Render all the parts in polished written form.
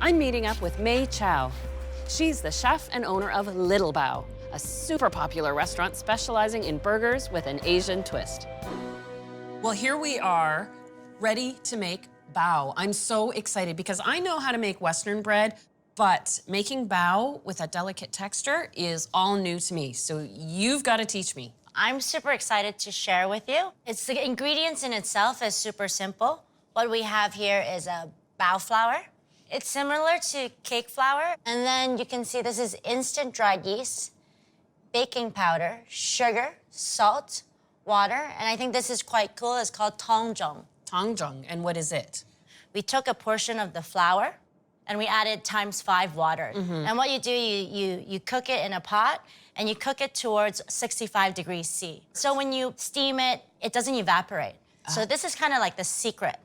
I'm meeting up with Chow. She's the chef and owner of Little Bao, a super popular restaurant specializing in burgers with an Asian twist. Well, here we are, ready to make bao. I'm so excited because I know how to make Western bread, but making bao with a delicate texture is all new to me. So you've got to teach me. I'm super excited to share with you. The ingredients in itself is super simple. What we have here is a bao flour. It's similar to cake flour. And then you can see this is instant dried yeast, baking powder, sugar, salt, water. And I think this is quite cool. It's called tongzhong. Tongzhong, and what is it? We took a portion of the flour and we added ×5 water. And what you do, you cook it in a pot and you cook it towards 65 degrees C. So when you steam it, it doesn't evaporate. So this is kind of like the secret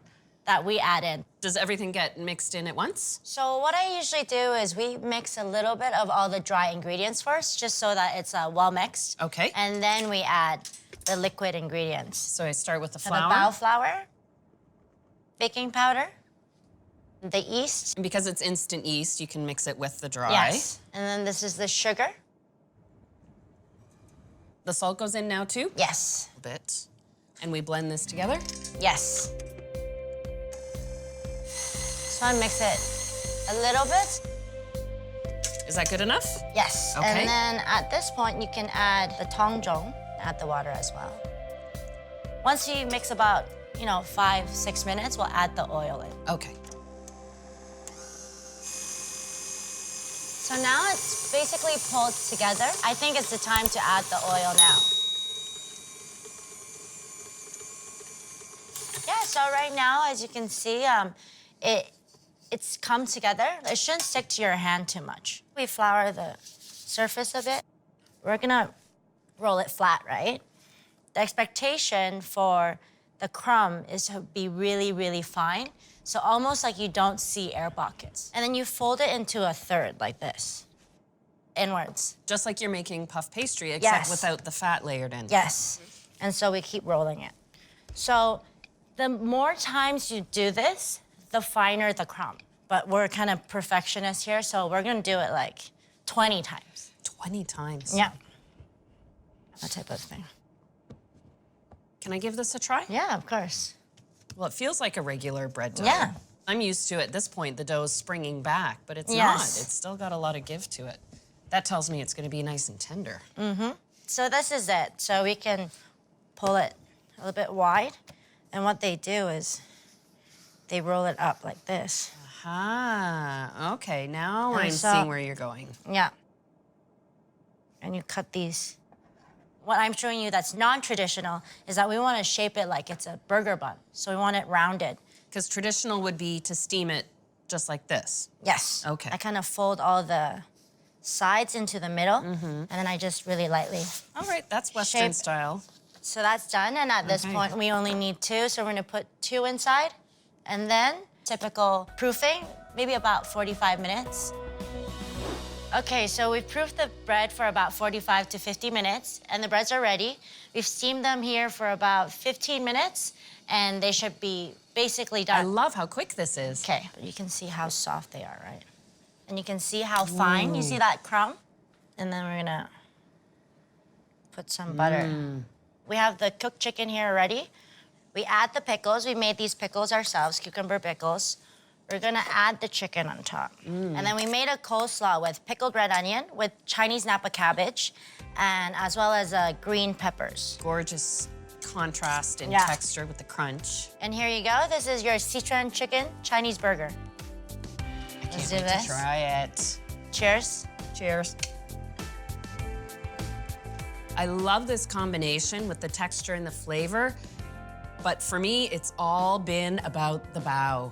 that we add in. Does everything get mixed in at once? So what I usually do is we mix a little bit of all the dry ingredients first, just so that it's well mixed. Okay. And then we add the liquid ingredients. So I start with the So flour. the bao flour, baking powder, the yeast. And because it's instant yeast, you can mix it with the dry. Yes. And then this is the sugar. The salt goes in now too? Yes. A bit. And we blend this together? Yes. So I mix it a little bit. Is that good enough? Yes. Okay. And then at this point, you can add the tongzhong, add the water as well. Once you mix about, 5-6 minutes, we'll add the oil in. Okay. So now it's basically pulled together. I think it's the time to add the oil now. Yeah, so right now, as you can see, it's come together. It shouldn't stick to your hand too much. We flour the surface of it. We're gonna roll it flat, right? The expectation for the crumb is to be really, really fine. So almost like you don't see air pockets. And then you fold it into a third like this, inwards. Just like you're making puff pastry, except Yes. without the fat layered in. Yes. And so we keep rolling it. So the more times you do this, the finer the crumb. But we're kind of perfectionists here, so we're gonna do it like 20 times. 20 times. Yeah. That type of thing. Can I give this a try? Yeah, of course. Well, it feels like a regular bread dough. Yeah. I'm used to, at this point, the dough's springing back, but it's not. Yes. It's still got a lot of give to it. That tells me it's gonna be nice and tender. So this is it. So we can pull it a little bit wide. And what they do is they roll it up like this. Ah, okay, now And I'm so- seeing where you're going. Yeah. And you cut these. What I'm showing you that's non-traditional is that we want to shape it like it's a burger bun. So we want it rounded. Because traditional would be to steam it just like this. Yes. Okay. I kind of fold all the sides into the middle, and then I just really lightly. All right, that's Western Shape. style. So that's done, and at this Okay. point, we only need 2, so we're gonna put 2 inside, and then typical proofing, maybe about 45 minutes. Okay, so we've proofed the bread for about 45 to 50 minutes, and the breads are ready. We've steamed them here for about 15 minutes, and they should be basically I done. love how quick this is. Okay, you can see how soft they are, right? And you can see how fine. You see that crumb? And then we're gonna put some butter. We have the cooked chicken here already. We add the pickles. We made these pickles ourselves, cucumber pickles. We're gonna add the chicken on top. And then we made a coleslaw with pickled red onion, with Chinese Napa cabbage, and as well as green peppers. Gorgeous contrast in Yeah. texture with the crunch. And here you go. This is your Sichuan chicken Chinese burger. I can't Let's do wait this. to try it. Cheers. Cheers. I love this combination with the texture and the flavor, but for me, it's all been about the bao.